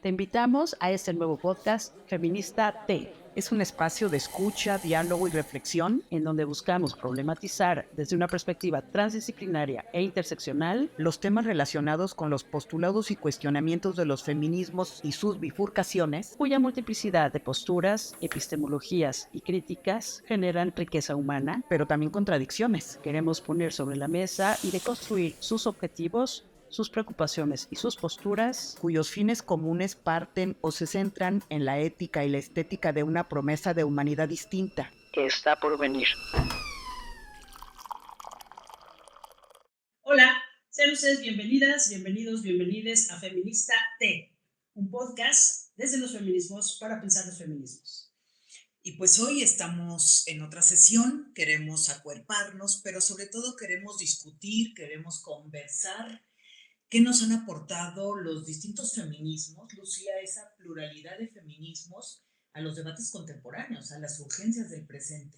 Te invitamos a este nuevo podcast Feminista T. Es un espacio de escucha, diálogo y reflexión en donde buscamos problematizar desde una perspectiva transdisciplinaria e interseccional los temas relacionados con los postulados y cuestionamientos de los feminismos y sus bifurcaciones, cuya multiplicidad de posturas, epistemologías y críticas generan riqueza humana, pero también contradicciones. Queremos poner sobre la mesa y deconstruir sus objetivos, sus preocupaciones y sus posturas, cuyos fines comunes parten o se centran en la ética y la estética de una promesa de humanidad distinta que está por venir. Hola, sean ustedes bienvenidas, bienvenidos, bienvenides a Feminista T, un podcast desde los feminismos para pensar los feminismos. Y pues hoy estamos en otra sesión, queremos acuerparnos, pero sobre todo queremos discutir, queremos conversar. ¿Qué nos han aportado los distintos feminismos, Lucía, esa pluralidad de feminismos a los debates contemporáneos, a las urgencias del presente?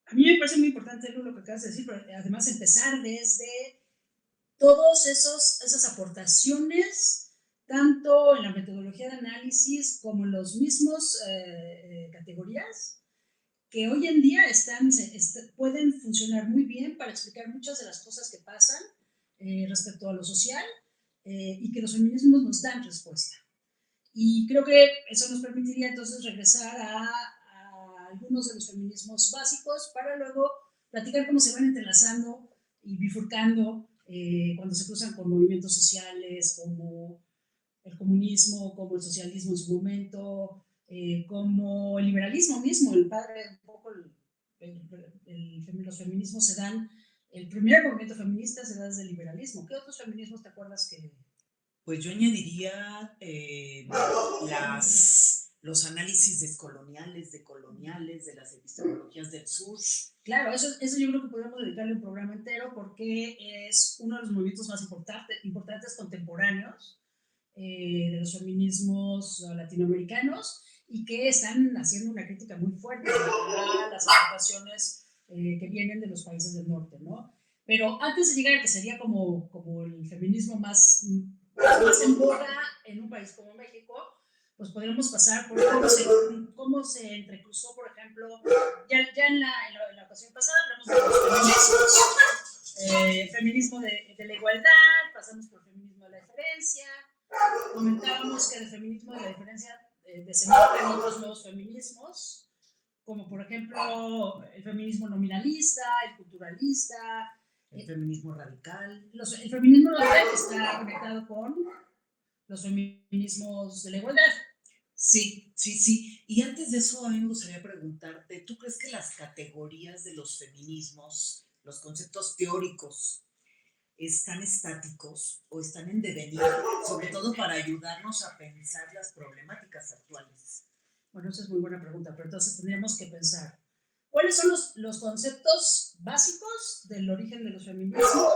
A mí me parece muy importante lo que acabas de decir, pero además empezar desde todas esas aportaciones, tanto en la metodología de análisis como en los mismos categorías, que hoy en día pueden funcionar muy bien para explicar muchas de las cosas que pasan respecto a lo social y que los feminismos nos dan respuesta. Y creo que eso nos permitiría entonces regresar a algunos de los feminismos básicos para luego platicar cómo se van entrelazando y bifurcando cuando se cruzan con movimientos sociales como el comunismo, como el socialismo en su momento, como el liberalismo mismo, un poco los feminismos se dan. El primer movimiento feminista se da desde el liberalismo. ¿Qué otros feminismos te acuerdas que...? Pues yo añadiría los análisis decoloniales, de las epistemologías del sur. Claro, eso yo creo que podríamos dedicarle un programa entero porque es uno de los movimientos más importantes contemporáneos de los feminismos latinoamericanos y que están haciendo una crítica muy fuerte a las aportaciones que vienen de los países del norte, ¿no? Pero antes de llegar a que sería como el feminismo más en boga en un país como México, pues podríamos pasar por cómo se entrecruzó, por ejemplo, ya en la ocasión pasada hablamos de los feminismos, feminismo de la igualdad, pasamos por el feminismo de la diferencia, comentábamos que el feminismo de la diferencia desemboca en otros nuevos feminismos, como por ejemplo el feminismo nominalista, el culturalista, el feminismo radical. El feminismo radical está conectado con los feminismos de la igualdad. Sí. Y antes de eso, a mí me gustaría preguntarte, ¿tú crees que las categorías de los feminismos, los conceptos teóricos, están estáticos o están en devenir, sobre todo para ayudarnos a pensar las problemáticas actuales? Bueno, esa es muy buena pregunta, pero entonces tendríamos que pensar, ¿cuáles son los conceptos básicos del origen de los feminismos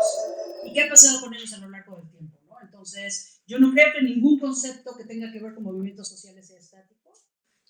y qué ha pasado con ellos a lo largo del tiempo, ¿no? Entonces, yo no creo que ningún concepto que tenga que ver con movimientos sociales sea estático.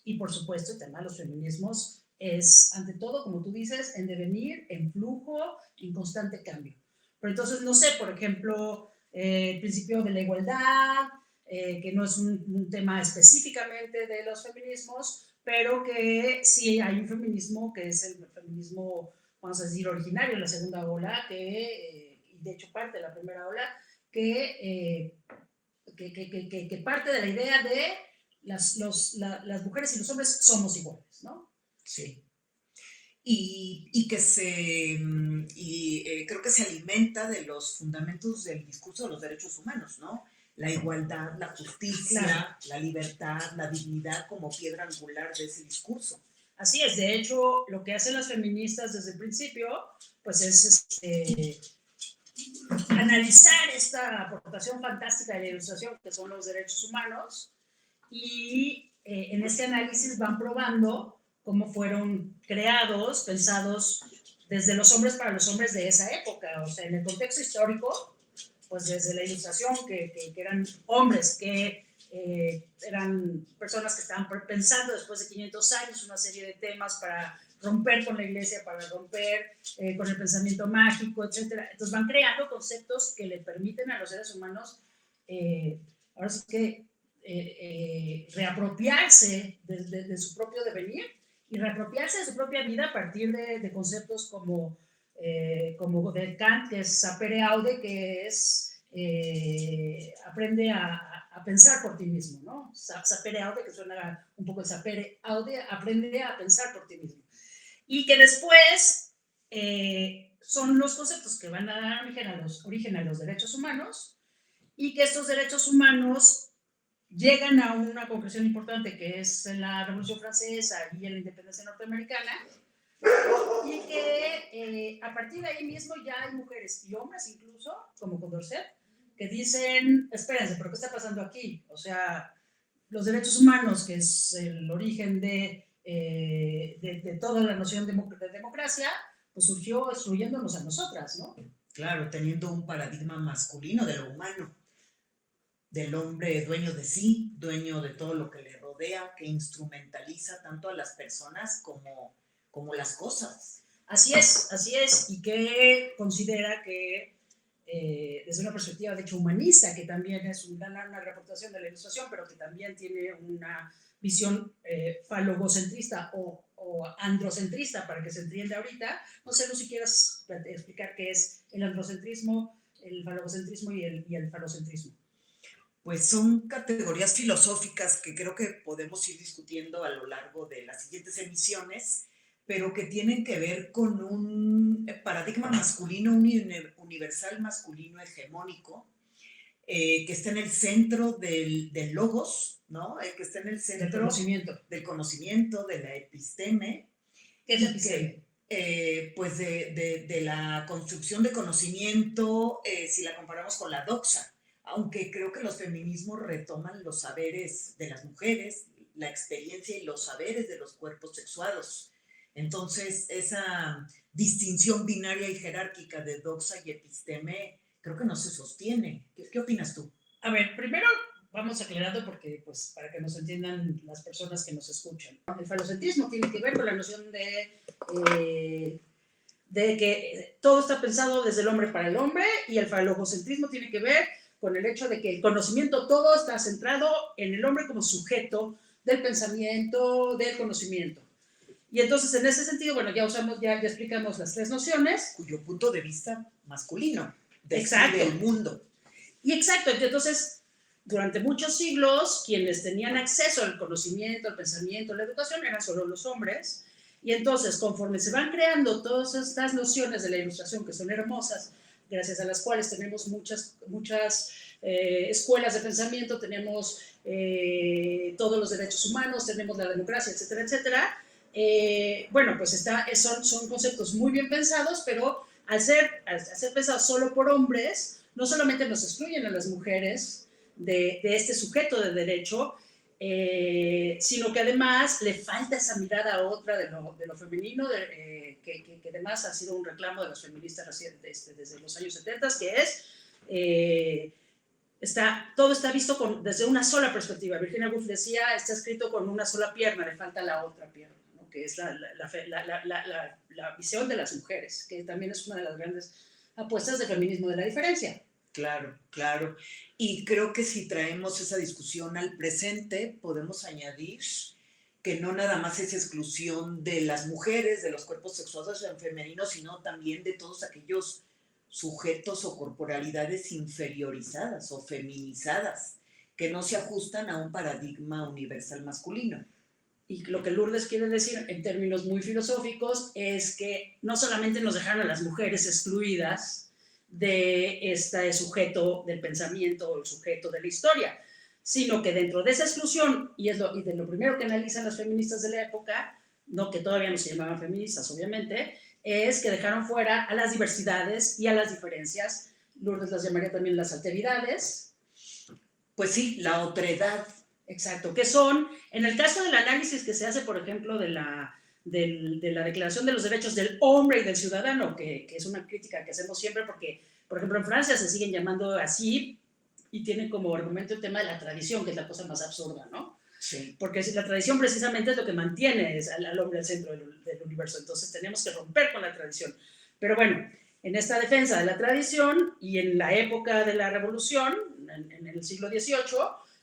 Y por supuesto, el tema de los feminismos es, ante todo, como tú dices, en devenir, en flujo, en constante cambio. Pero entonces, no sé, por ejemplo, el principio de la igualdad, que no es un tema específicamente de los feminismos, pero que sí hay un feminismo que es el feminismo, vamos a decir, originario, la segunda ola, que de hecho parte de la primera ola, que parte de la idea de las mujeres y los hombres somos iguales, ¿no? Sí. Y creo que se alimenta de los fundamentos del discurso de los derechos humanos, ¿no? La igualdad, la justicia, claro, la libertad, la dignidad como piedra angular de ese discurso. Así es, de hecho, lo que hacen las feministas desde el principio, pues es analizar esta aportación fantástica de la ilustración, que son los derechos humanos, y en este análisis van probando cómo fueron creados, pensados desde los hombres para los hombres de esa época, o sea, en el contexto histórico, pues desde la ilustración, que eran hombres que eran personas que estaban pensando después de 500 años una serie de temas para romper con la iglesia, para romper con el pensamiento mágico, etc. Entonces van creando conceptos que le permiten a los seres humanos, ahora sí que reapropiarse de su propio devenir y reapropiarse de su propia vida a partir de conceptos como de Kant, que es sapere aude, que es aprende a pensar por ti mismo, ¿no? Sapere aude, que suena un poco de sapere aude, aprende a pensar por ti mismo. Y que después son los conceptos que van a dar origen a los derechos humanos, y que estos derechos humanos llegan a una conclusión importante, que es en la Revolución Francesa y en la independencia norteamericana, y que a partir de ahí mismo ya hay mujeres y hombres incluso, como Condorcet, que dicen, espérense, ¿pero qué está pasando aquí? O sea, los derechos humanos, que es el origen de toda la noción de democracia, pues surgió excluyéndonos a nosotras, ¿no? Claro, teniendo un paradigma masculino de lo humano, del hombre dueño de sí, dueño de todo lo que le rodea, que instrumentaliza tanto a las personas como las cosas. Así es, y que considera que desde una perspectiva de hecho humanista, que también es una reportación de la Ilustración, pero que también tiene una visión falogocentrista o androcentrista, para que se entienda ahorita. No sé, si quieres explicar qué es el androcentrismo, el falogocentrismo y el falocentrismo. Pues son categorías filosóficas que creo que podemos ir discutiendo a lo largo de las siguientes emisiones, pero que tienen que ver con un paradigma masculino, universal masculino hegemónico, que está en el centro del logos, ¿no? Que está en el centro del conocimiento, de la episteme. ¿Qué es episteme? Pues de la construcción de conocimiento, si la comparamos con la doxa, aunque creo que los feminismos retoman los saberes de las mujeres, la experiencia y los saberes de los cuerpos sexuados. Entonces, esa distinción binaria y jerárquica de doxa y episteme creo que no se sostiene. ¿Qué opinas tú? A ver, primero vamos aclarando porque, pues, para que nos entiendan las personas que nos escuchan. El falocentrismo tiene que ver con la noción de que todo está pensado desde el hombre para el hombre, y el falogocentrismo tiene que ver con el hecho de que el conocimiento todo está centrado en el hombre como sujeto del pensamiento, del conocimiento. Y entonces, en ese sentido, bueno, ya explicamos las tres nociones. Cuyo punto de vista masculino describe el mundo. Y exacto, entonces, durante muchos siglos, quienes tenían acceso al conocimiento, al pensamiento, a la educación, eran solo los hombres. Y entonces, conforme se van creando todas estas nociones de la Ilustración, que son hermosas, gracias a las cuales tenemos muchas escuelas de pensamiento, tenemos todos los derechos humanos, tenemos la democracia, etcétera, etcétera. Bueno, pues son conceptos muy bien pensados, pero al ser pensados solo por hombres, no solamente nos excluyen a las mujeres de este sujeto de derecho, sino que además le falta esa mirada otra de lo femenino, que además ha sido un reclamo de los feministas desde los años 70, que es todo está visto desde una sola perspectiva. Virginia Woolf decía, está escrito con una sola pierna, le falta la otra pierna, ¿no? Que es la visión de las mujeres, que también es una de las grandes apuestas del feminismo de la diferencia. Claro, claro. Y creo que si traemos esa discusión al presente, podemos añadir que no nada más es exclusión de las mujeres, de los cuerpos sexuados en femenino, sino también de todos aquellos sujetos o corporalidades inferiorizadas o feminizadas, que no se ajustan a un paradigma universal masculino. Y lo que Lourdes quiere decir en términos muy filosóficos es que no solamente nos dejaron a las mujeres excluidas de este sujeto del pensamiento o el sujeto de la historia, sino que dentro de esa exclusión, y de lo primero que analizan las feministas de la época, no, que todavía no se llamaban feministas obviamente, es que dejaron fuera a las diversidades y a las diferencias. Lourdes las llamaría también las alteridades. Pues sí, la otredad. Exacto, que son, en el caso del análisis que se hace, por ejemplo, de la Declaración de los Derechos del Hombre y del Ciudadano, que es una crítica que hacemos siempre porque, por ejemplo, en Francia se siguen llamando así y tienen como argumento el tema de la tradición, que es la cosa más absurda, ¿no? Sí. Porque la tradición precisamente es lo que mantiene al hombre al centro del universo, entonces tenemos que romper con la tradición. Pero bueno, en esta defensa de la tradición y en la época de la Revolución, en el siglo XVIII,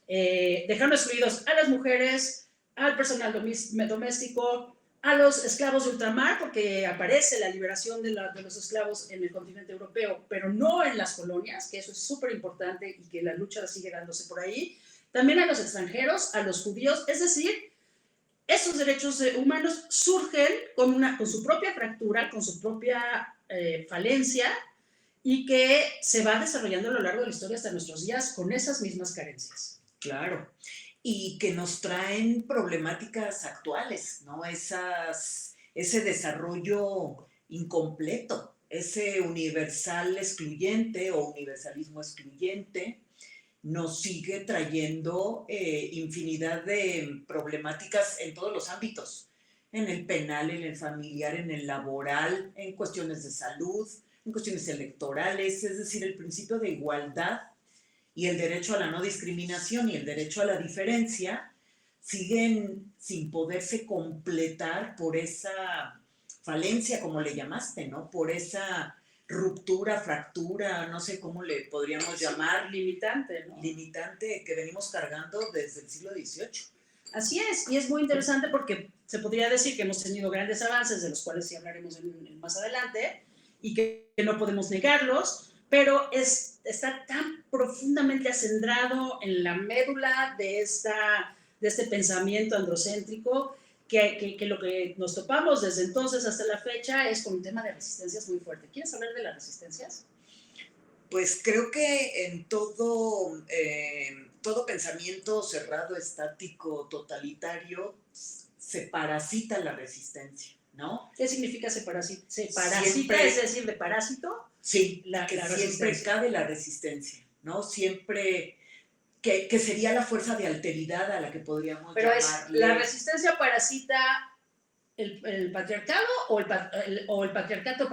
dejaron excluidos a las mujeres, al personal doméstico, a los esclavos de ultramar, porque aparece la liberación de los esclavos en el continente europeo, pero no en las colonias, que eso es súper importante y que la lucha sigue dándose por ahí. También a los extranjeros, a los judíos, es decir, estos derechos humanos surgen con su propia fractura, con su propia falencia, y que se va desarrollando a lo largo de la historia hasta nuestros días con esas mismas carencias. Claro, y que nos traen problemáticas actuales, ¿no? Ese desarrollo incompleto, ese universal excluyente o universalismo excluyente, nos sigue trayendo infinidad de problemáticas en todos los ámbitos, en el penal, en el familiar, en el laboral, en cuestiones de salud, en cuestiones electorales, es decir, el principio de igualdad y el derecho a la no discriminación y el derecho a la diferencia siguen sin poderse completar por esa falencia, como le llamaste, ¿no? Por esa ruptura, fractura, no sé cómo le podríamos llamar. Limitante, ¿no? Limitante que venimos cargando desde el siglo XVIII. Así es, y es muy interesante porque se podría decir que hemos tenido grandes avances, de los cuales sí hablaremos más adelante, y que no podemos negarlos, pero está tan profundamente acendrado en la médula de este pensamiento androcéntrico que lo que nos topamos desde entonces hasta la fecha es con un tema de resistencias muy fuerte. ¿Quieres hablar de las resistencias? Pues creo que en todo pensamiento cerrado, estático, totalitario, se parasita la resistencia, ¿no? ¿Qué significa se parasita? ¿Se parasita, Siempre, es decir, de parásito? Sí, la siempre cabe la resistencia, ¿no? Siempre que sería la fuerza de alteridad a la que podríamos Pero llamarle. ¿la resistencia parasita el patriarcado o el patriarcado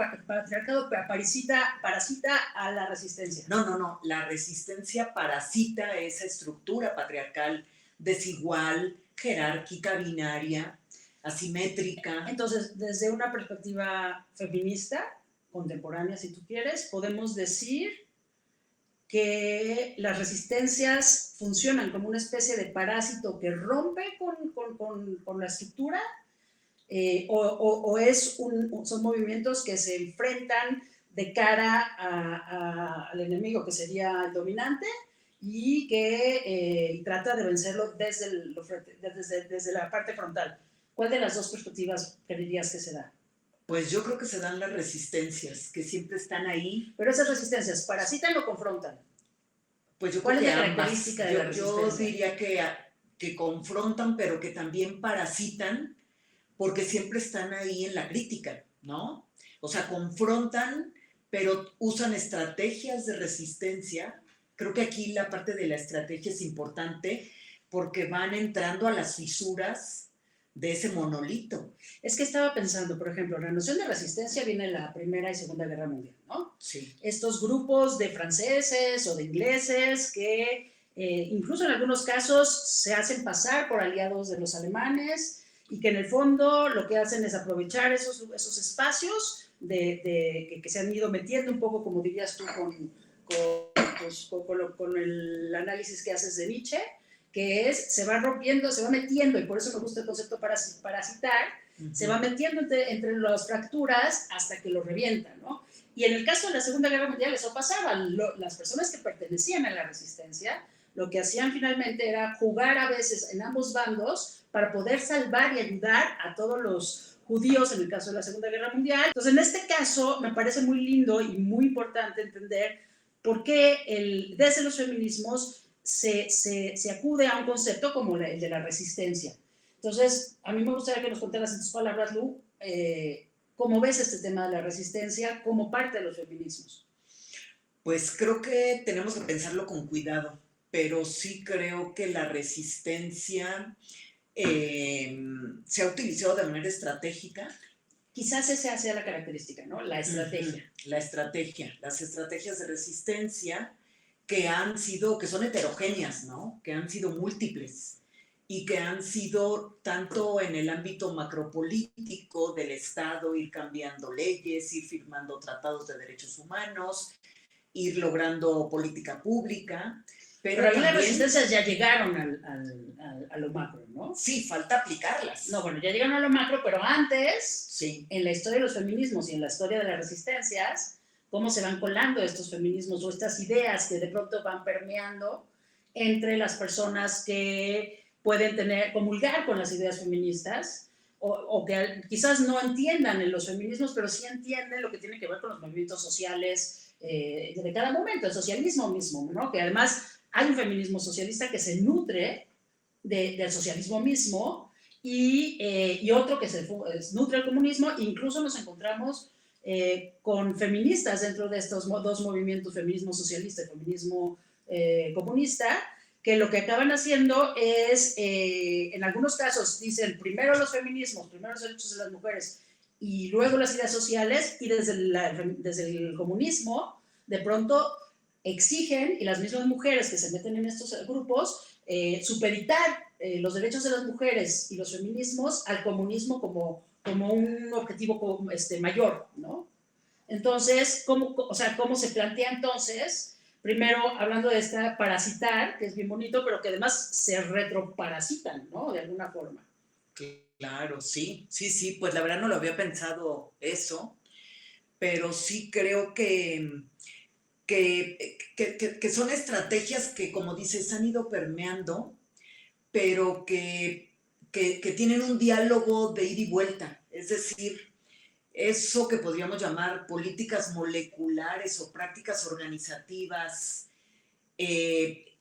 parasita a la resistencia? No. La resistencia parasita esa estructura patriarcal desigual, jerárquica, binaria, asimétrica. Entonces, desde una perspectiva feminista, contemporánea si tú quieres, podemos decir que las resistencias funcionan como una especie de parásito que rompe con la estructura, son movimientos que se enfrentan de cara al enemigo, que sería el dominante, y que trata de vencerlo desde la parte frontal. ¿Cuál de las dos perspectivas creerías que se da? Pues yo creo que se dan las resistencias, que siempre están ahí. Pero esas resistencias, ¿parasitan o confrontan? Pues yo ¿Cuál creo es la que característica de la resistencia? Yo diría que confrontan, pero que también parasitan, porque siempre están ahí en la crítica, ¿no? O sea, confrontan, pero usan estrategias de resistencia. Creo que aquí la parte de la estrategia es importante porque van entrando a las fisuras de ese monolito. Es que estaba pensando, por ejemplo, la noción de resistencia viene en la Primera y Segunda Guerra Mundial, ¿no? Sí. Estos grupos de franceses o de ingleses que incluso en algunos casos se hacen pasar por aliados de los alemanes y que en el fondo lo que hacen es aprovechar esos espacios que se han ido metiendo un poco, como dirías tú, con el análisis que haces de Nietzsche, que se va rompiendo, se va metiendo, y por eso me gusta el concepto parasitar, se va metiendo entre las fracturas hasta que lo revienta, ¿no? Y en el caso de la Segunda Guerra Mundial eso pasaba, las personas que pertenecían a la resistencia, lo que hacían finalmente era jugar a veces en ambos bandos para poder salvar y ayudar a todos los judíos en el caso de la Segunda Guerra Mundial. Entonces, en este caso, me parece muy lindo y muy importante entender por qué desde los feminismos se acude a un concepto como el de la resistencia. Entonces, a mí me gustaría que nos contaras en tus palabras, Lu, ¿cómo ves este tema de la resistencia como parte de los feminismos? Pues creo que tenemos que pensarlo con cuidado, pero sí creo que la resistencia se ha utilizado de manera estratégica. Quizás esa sea la característica, ¿no? La estrategia. La estrategia, las estrategias de resistencia que son heterogéneas, ¿no? Que han sido múltiples y que han sido tanto en el ámbito macropolítico del Estado, ir cambiando leyes, ir firmando tratados de derechos humanos, ir logrando política pública, Pero algunas también, resistencias ya llegaron a lo macro, ¿no? sí, falta aplicarlas. No, bueno, ya llegaron a lo macro, pero antes, Sí. en la historia de los feminismos y en la historia de las resistencias, cómo se van colando estos feminismos o estas ideas que de pronto van permeando entre las personas que pueden comulgar con las ideas feministas o que quizás no entiendan en los feminismos, pero sí entienden lo que tiene que ver con los movimientos sociales de cada momento, el socialismo mismo, ¿no? Que además hay un feminismo socialista que se nutre del socialismo mismo y otro que se nutre del comunismo. Incluso nos encontramos con feministas dentro de estos dos movimientos, feminismo socialista y feminismo comunista, que lo que acaban haciendo es, en algunos casos, dicen primero los feminismos, primero los derechos de las mujeres y luego las ideas sociales, y desde el comunismo, de pronto exigen, y las mismas mujeres que se meten en estos grupos, supeditar los derechos de las mujeres y los feminismos al comunismo como un objetivo mayor, ¿no? Entonces, ¿cómo se plantea entonces? Primero, hablando de esta parasitar, que es bien bonito, pero que además se retroparasitan, ¿no? De alguna forma. Claro, sí, pues la verdad no lo había pensado eso, pero sí creo que son estrategias que, como dices, han ido permeando, pero que tienen un diálogo de ida y vuelta. Es decir, eso que podríamos llamar políticas moleculares o prácticas organizativas,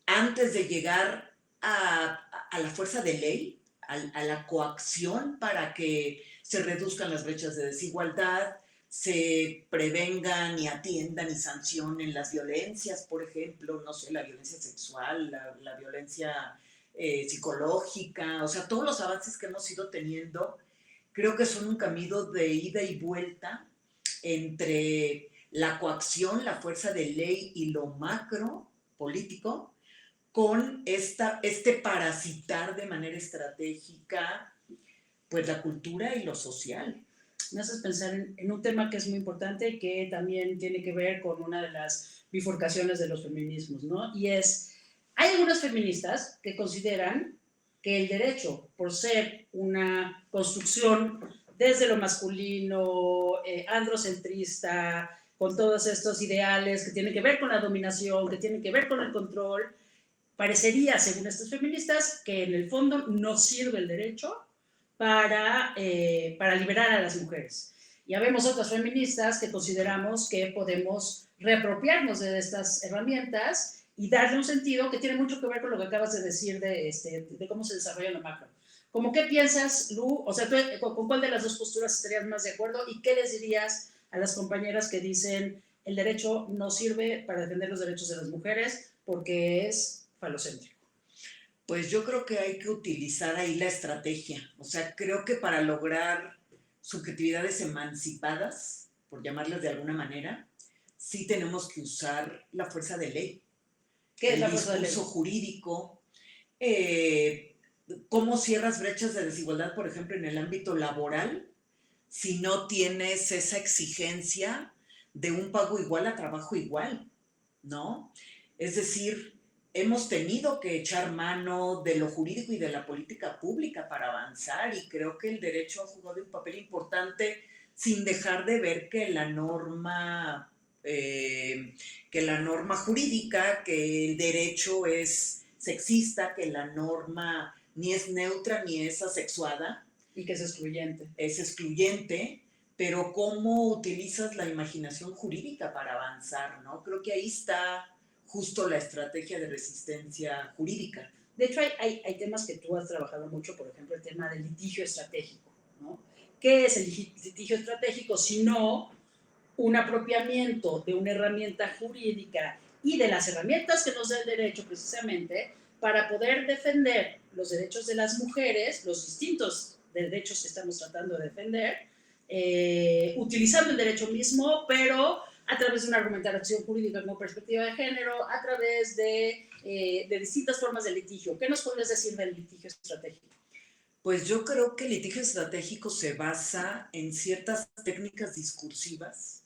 antes de llegar a la fuerza de ley, a la coacción para que se reduzcan las brechas de desigualdad, se prevengan y atiendan y sancionen las violencias, por ejemplo, no sé, la violencia sexual, la violencia psicológica, o sea, todos los avances que hemos ido teniendo, creo que son un camino de ida y vuelta entre la coacción, la fuerza de ley y lo macro político, con este parasitar de manera estratégica pues la cultura y lo social. Me haces pensar en un tema que es muy importante y que también tiene que ver con una de las bifurcaciones de los feminismos, ¿no? Y hay algunas feministas que consideran que el derecho, por ser una construcción desde lo masculino, androcentrista, con todos estos ideales que tienen que ver con la dominación, que tienen que ver con el control, parecería, según estas feministas, que en el fondo no sirve el derecho para liberar a las mujeres. Ya vemos otras feministas que consideramos que podemos reapropiarnos de estas herramientas y darle un sentido que tiene mucho que ver con lo que acabas de decir de cómo se desarrolla lo macro. ¿Cómo qué piensas, Lu? O sea, ¿con cuál de las dos posturas estarías más de acuerdo? ¿Y qué les dirías a las compañeras que dicen el derecho no sirve para defender los derechos de las mujeres porque es falocéntrico? Pues yo creo que hay que utilizar ahí la estrategia. O sea, creo que para lograr subjetividades emancipadas, por llamarlas de alguna manera, sí tenemos que usar la fuerza de ley. ¿Qué es la fuerza de ley? El discurso jurídico, cómo cierras brechas de desigualdad, por ejemplo, en el ámbito laboral, si no tienes esa exigencia de un pago igual a trabajo igual, ¿no? Es decir, hemos tenido que echar mano de lo jurídico y de la política pública para avanzar, y creo que el derecho ha jugado un papel importante sin dejar de ver que la norma jurídica, que el derecho es sexista, que la norma ni es neutra ni es asexuada. Y que es excluyente. Es excluyente, pero cómo utilizas la imaginación jurídica para avanzar, ¿no? Creo que ahí está justo la estrategia de resistencia jurídica. De hecho, hay temas que tú has trabajado mucho, por ejemplo, el tema del litigio estratégico, ¿no? ¿Qué es el litigio estratégico sino un apropiamiento de una herramienta jurídica y de las herramientas que nos da el derecho precisamente para poder defender los derechos de las mujeres, los distintos derechos que estamos tratando de defender, utilizando el derecho mismo, pero a través de una argumentación jurídica como perspectiva de género, a través de distintas formas de litigio? ¿Qué nos podrías decir del litigio estratégico? Pues yo creo que el litigio estratégico se basa en ciertas técnicas discursivas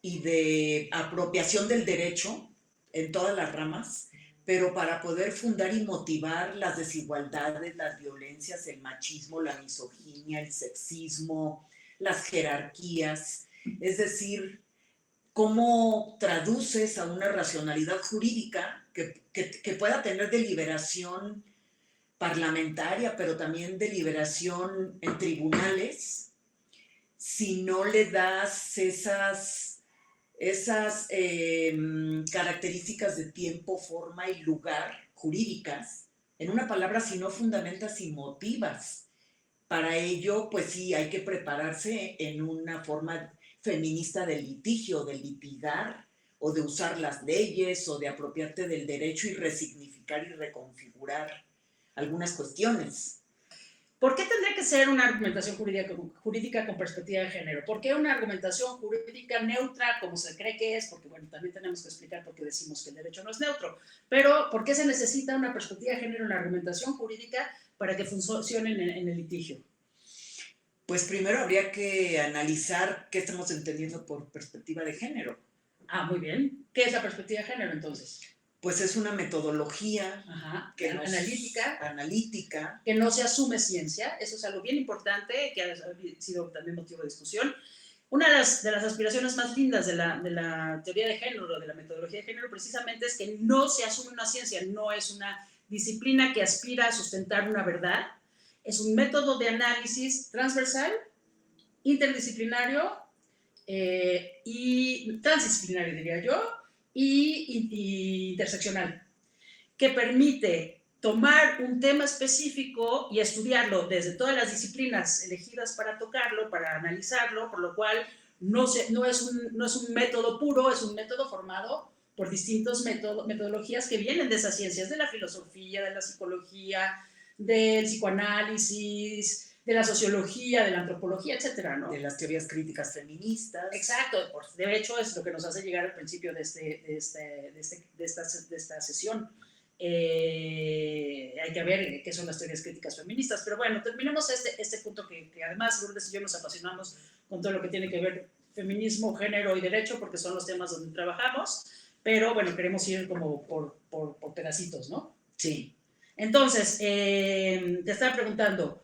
y de apropiación del derecho en todas las ramas, pero para poder fundar y motivar las desigualdades, las violencias, el machismo, la misoginia, el sexismo, las jerarquías, es decir, cómo traduces a una racionalidad jurídica que pueda tener deliberación parlamentaria, pero también deliberación en tribunales, si no le das esas características de tiempo, forma y lugar jurídicas, en una palabra, si no fundamentas y motivas. Para ello, pues sí, hay que prepararse en una forma feminista del litigio, de litigar o de usar las leyes o de apropiarte del derecho y resignificar y reconfigurar algunas cuestiones. ¿Por qué tendría que ser una argumentación jurídica con perspectiva de género? ¿Por qué una argumentación jurídica neutra, como se cree que es? Porque, bueno, también tenemos que explicar por qué decimos que el derecho no es neutro. Pero, ¿por qué se necesita una perspectiva de género en la argumentación jurídica para que funcione en el litigio? Pues primero habría que analizar qué estamos entendiendo por perspectiva de género. Ah, muy bien. ¿Qué es la perspectiva de género, entonces? Pues es una metodología analítica, que no se asume ciencia. Eso es algo bien importante, que ha sido también motivo de discusión. Una de las aspiraciones más lindas de la teoría de género, de la metodología de género, precisamente es que no se asume una ciencia, no es una disciplina que aspira a sustentar una verdad, es un método de análisis transversal, interdisciplinario y transdisciplinario, diría yo, y interseccional, que permite tomar un tema específico y estudiarlo desde todas las disciplinas elegidas para tocarlo, para analizarlo, por lo cual no es un método puro, es un método formado por distintas metodologías que vienen de esas ciencias, de la filosofía, de la psicología, del psicoanálisis, de la sociología, de la antropología, etcétera, ¿no? De las teorías críticas feministas. Exacto, de hecho es lo que nos hace llegar al principio de esta sesión. Hay que ver qué son las teorías críticas feministas, pero bueno, terminemos este punto que además Lourdes y yo nos apasionamos con todo lo que tiene que ver feminismo, género y derecho, porque son los temas donde trabajamos, pero bueno, queremos ir como por pedacitos, ¿no? Sí. Entonces, te estaba preguntando,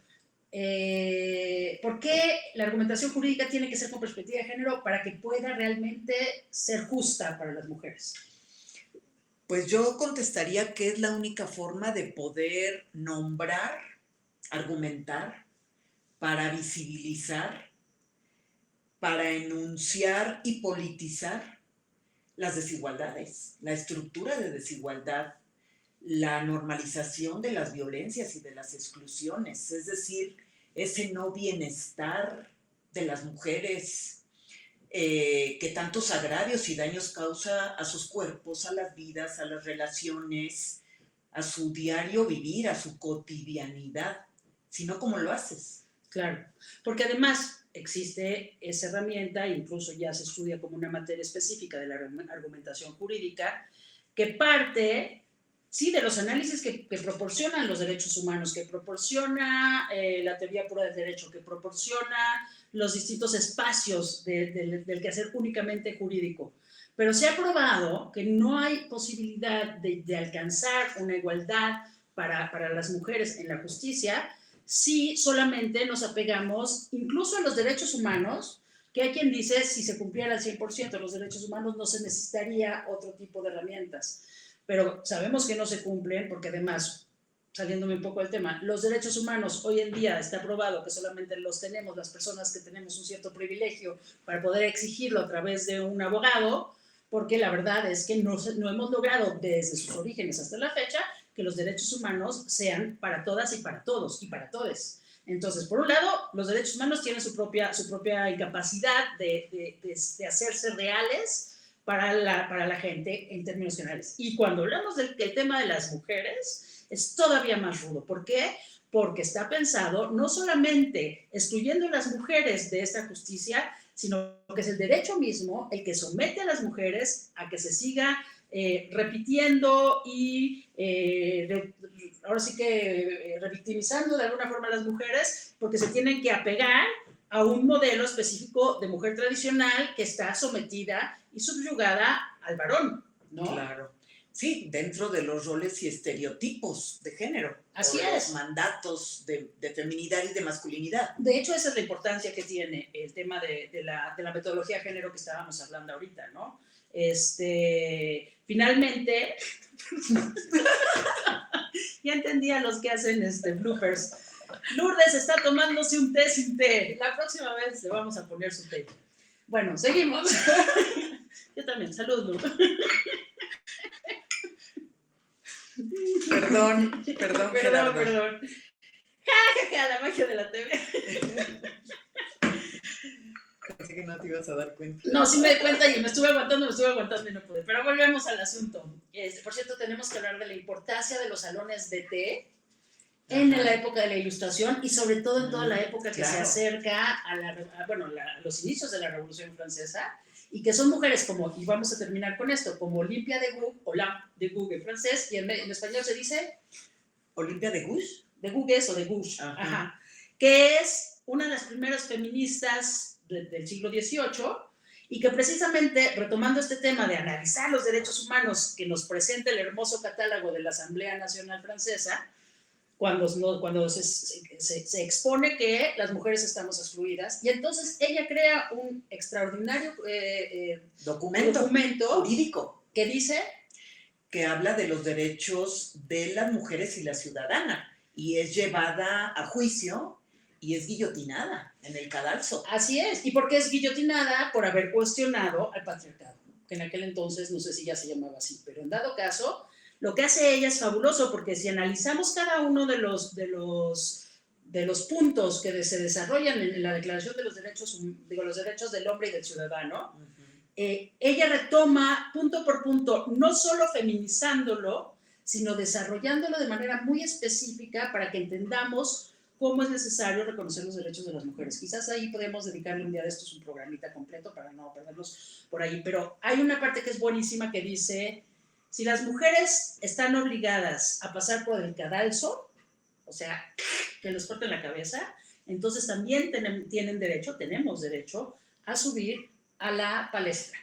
¿por qué la argumentación jurídica tiene que ser con perspectiva de género para que pueda realmente ser justa para las mujeres? Pues yo contestaría que es la única forma de poder nombrar, argumentar, para visibilizar, para enunciar y politizar las desigualdades, la estructura de desigualdad, la normalización de las violencias y de las exclusiones, es decir, ese no bienestar de las mujeres que tantos agravios y daños causa a sus cuerpos, a las vidas, a las relaciones, a su diario vivir, a su cotidianidad, sino cómo lo haces. Claro, porque además existe esa herramienta, incluso ya se estudia como una materia específica de la argumentación jurídica, que parte, sí, de los análisis que proporcionan los derechos humanos, que proporciona la teoría pura del derecho, que proporciona los distintos espacios del quehacer únicamente jurídico. Pero se ha probado que no hay posibilidad de alcanzar una igualdad para las mujeres en la justicia si solamente nos apegamos incluso a los derechos humanos, que hay quien dice si se cumpliera al 100% los derechos humanos no se necesitaría otro tipo de herramientas. Pero sabemos que no se cumplen porque además, saliéndome un poco del tema, los derechos humanos hoy en día está probado que solamente los tenemos las personas que tenemos un cierto privilegio para poder exigirlo a través de un abogado, porque la verdad es que no hemos logrado desde sus orígenes hasta la fecha que los derechos humanos sean para todas y para todos y para todes. Entonces, por un lado, los derechos humanos tienen su propia incapacidad de hacerse reales para la gente en términos generales. Y cuando hablamos del tema de las mujeres, es todavía más rudo. ¿Por qué? Porque está pensado no solamente excluyendo a las mujeres de esta justicia, sino que es el derecho mismo el que somete a las mujeres a que se siga repitiendo y ahora sí que revictimizando de alguna forma a las mujeres, porque se tienen que apegar a un modelo específico de mujer tradicional que está sometida y subyugada al varón, ¿no? Claro. Sí, dentro de los roles y estereotipos de género. Así o es. Los mandatos de feminidad y de masculinidad. De hecho, esa es la importancia que tiene el tema de la metodología de género que estábamos hablando ahorita, ¿no? Finalmente, ya entendí a los que hacen bloopers. Lourdes está tomándose un té sin té. La próxima vez le vamos a poner su té. Bueno, seguimos. Yo también. Salud, Lourdes. Perdón, Gerardo. Perdón. Ja, la magia de la TV. Pensé que no te ibas a dar cuenta. No, sí me di cuenta y me estuve aguantando y no pude. Pero volvemos al asunto. Por cierto, tenemos que hablar de la importancia de los salones de té en la época de la Ilustración y sobre todo en toda la época que se acerca a los inicios de la Revolución Francesa, y que son mujeres como, y vamos a terminar con esto, como Olympia de Gouges, o la de Gouges en francés, y en español se dice ¿Olympia de Gouges? de Gouges o de Gouges, Ajá. Que es una de las primeras feministas del siglo XVIII, y que precisamente, retomando este tema de analizar los derechos humanos que nos presenta el hermoso catálogo de la Asamblea Nacional Francesa, cuando se expone que las mujeres estamos excluidas, y entonces ella crea un extraordinario documento jurídico que dice que habla de los derechos de las mujeres y la ciudadana, y es llevada a juicio y es guillotinada en el cadalso. Así es. ¿Y por qué es guillotinada? Por haber cuestionado al patriarcado, que en aquel entonces no sé si ya se llamaba así, pero en dado caso, lo que hace ella es fabuloso, porque si analizamos cada uno de los puntos que se desarrollan en la Declaración de los Derechos del Hombre y del Ciudadano, ella retoma punto por punto, no solo feminizándolo, sino desarrollándolo de manera muy específica para que entendamos cómo es necesario reconocer los derechos de las mujeres. Quizás ahí podemos dedicarle un día de estos un programita completo para no perderlos por ahí, pero hay una parte que es buenísima que dice: si las mujeres están obligadas a pasar por el cadalso, o sea, que les corten la cabeza, entonces también tenemos derecho a subir a la palestra.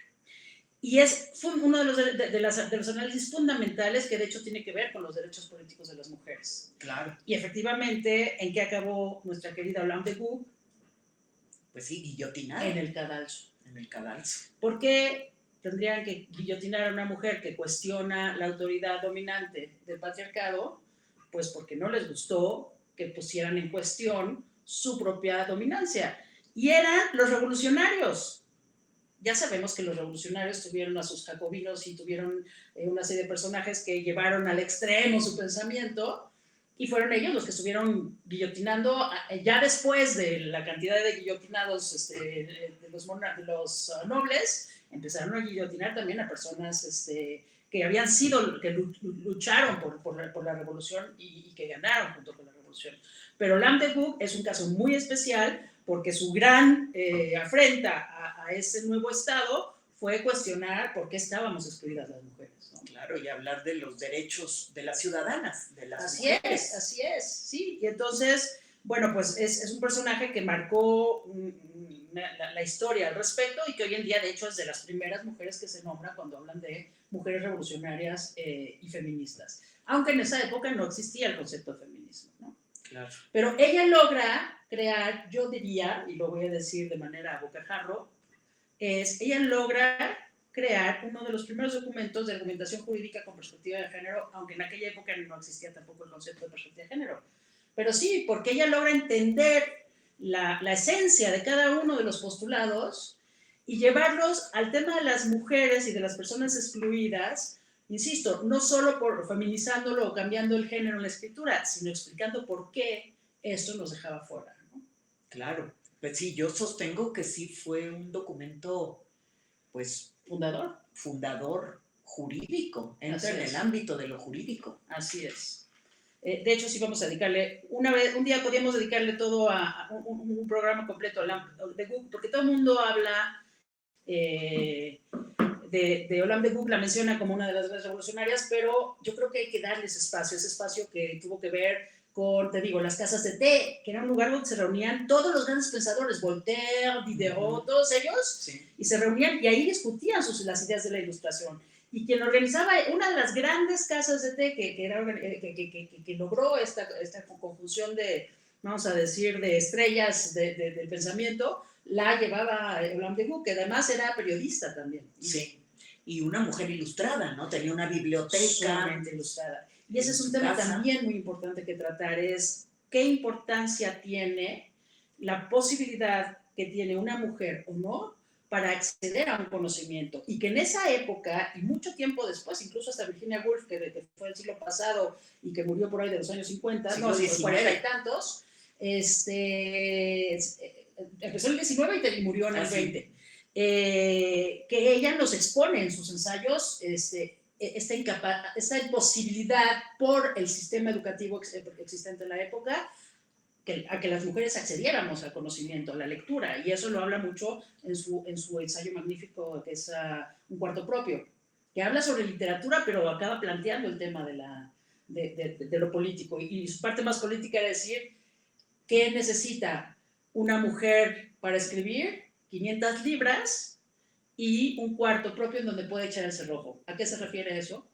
Y es uno de los análisis fundamentales que de hecho tiene que ver con los derechos políticos de las mujeres. Claro. Y efectivamente, ¿en qué acabó nuestra querida Olympe de Gouges? Pues sí, guillotinada. En el cadalso. En el cadalso. ¿Por qué tendrían que guillotinar a una mujer que cuestiona la autoridad dominante del patriarcado? Pues porque no les gustó que pusieran en cuestión su propia dominancia. Y eran los revolucionarios. Ya sabemos que los revolucionarios tuvieron a sus jacobinos y tuvieron una serie de personajes que llevaron al extremo su pensamiento, y fueron ellos los que estuvieron guillotinando, ya después de la cantidad de guillotinados de los nobles, empezaron a guillotinar también a personas que habían sido, que lucharon por la revolución y que ganaron junto con la revolución. Pero Olympe de Gouges es un caso muy especial porque su gran afrenta a ese nuevo Estado fue cuestionar por qué estábamos excluidas las mujeres, ¿no? Claro, y hablar de los derechos de las ciudadanas, de las mujeres. Así es, sí. Y entonces, bueno, pues es un personaje que marcó la historia al respecto, y que hoy en día, de hecho, es de las primeras mujeres que se nombra cuando hablan de mujeres revolucionarias y feministas. Aunque en esa época no existía el concepto de feminismo, ¿no? Claro. Pero ella logra crear, yo diría, y lo voy a decir de manera a bocajarro, ella logra crear uno de los primeros documentos de argumentación jurídica con perspectiva de género, aunque en aquella época no existía tampoco el concepto de perspectiva de género. Pero sí, porque ella logra entender la esencia de cada uno de los postulados y llevarlos al tema de las mujeres y de las personas excluidas, insisto, no solo por feminizándolo o cambiando el género en la escritura, sino explicando por qué esto nos dejaba fuera, ¿no? Claro, pues sí, yo sostengo que sí fue un documento, pues, fundador jurídico, entra en el ámbito de lo jurídico. Así es. De hecho, sí vamos a dedicarle, un día podríamos dedicarle todo a un programa completo a Olympe de Gouges, porque todo el mundo habla de Olympe de Gouges, la menciona como una de las grandes revolucionarias, pero yo creo que hay que darle ese espacio que tuvo que ver con, te digo, las casas de té, que era un lugar donde se reunían todos los grandes pensadores, Voltaire, Diderot, todos ellos, sí, y se reunían y ahí discutían las ideas de la Ilustración. y quien organizaba una de las grandes casas de té que logró esta conjunción de, vamos a decir, de estrellas del pensamiento, la llevaba Olympe de Gouges, que además era periodista también. Sí, y una mujer ilustrada, ¿no? Tenía una biblioteca. Sumamente ilustrada. Y ese es un tema también muy importante que tratar, es qué importancia tiene la posibilidad que tiene una mujer o no para acceder a un conocimiento. Y que en esa época, y mucho tiempo después, incluso hasta Virginia Woolf, que fue el siglo pasado y que murió por ahí de los años 50, no, los 40 y tantos, empezó en el 19 y murió en el 20. Que ella nos expone en sus ensayos esta imposibilidad por el sistema educativo existente en la época a que las mujeres accediéramos al conocimiento, a la lectura, y eso lo habla mucho en su ensayo magnífico que es Un cuarto propio, que habla sobre literatura, pero acaba planteando el tema de lo político, y su parte más política es decir, ¿qué necesita una mujer para escribir? 500 libras y un cuarto propio en donde puede echar el cerrojo. ¿A qué se refiere eso?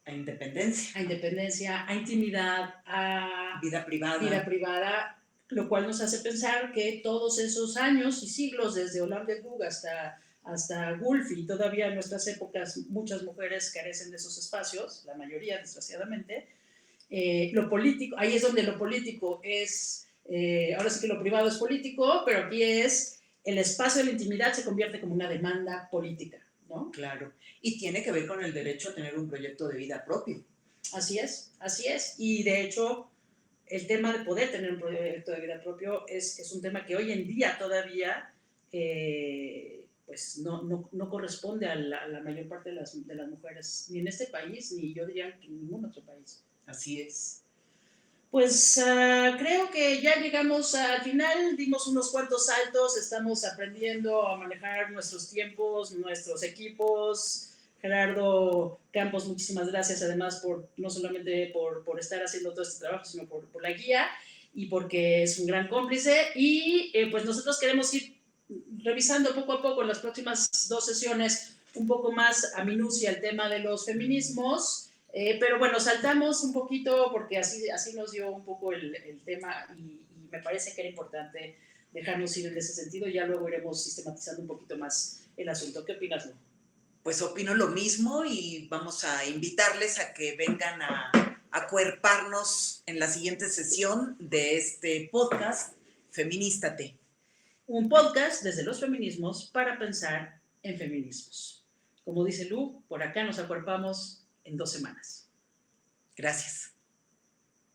A independencia. A independencia, a intimidad, a vida privada. Vida privada, lo cual nos hace pensar que todos esos años y siglos, desde Olympe de Gouges hasta Woolf, y todavía en nuestras épocas muchas mujeres carecen de esos espacios, la mayoría desgraciadamente, lo político, ahí es donde lo político es, ahora sí que lo privado es político, pero aquí es el espacio de la intimidad se convierte como una demanda política, ¿no? Claro, y tiene que ver con el derecho a tener un proyecto de vida propio. Así es, y de hecho el tema de poder tener un proyecto de vida propio es un tema que hoy en día todavía pues no corresponde a la mayor parte de las mujeres, ni en este país, ni yo diría que en ningún otro país. Así es. Pues creo que ya llegamos al final, dimos unos cuantos saltos, estamos aprendiendo a manejar nuestros tiempos, nuestros equipos. Gerardo Campos, muchísimas gracias además no solamente por estar haciendo todo este trabajo, sino por la guía y porque es un gran cómplice. Y pues nosotros queremos ir revisando poco a poco en las próximas 2 sesiones un poco más a minucia el tema de los feminismos. Pero bueno, saltamos un poquito porque así nos dio un poco el tema y me parece que era importante dejarnos ir en ese sentido. Ya luego iremos sistematizando un poquito más el asunto. ¿Qué opinas, Lu? Pues opino lo mismo y vamos a invitarles a que vengan a acuerparnos en la siguiente sesión de este podcast Feminístate. Un podcast desde los feminismos para pensar en feminismos. Como dice Lu, por acá nos acuerpamos en 2 semanas. Gracias.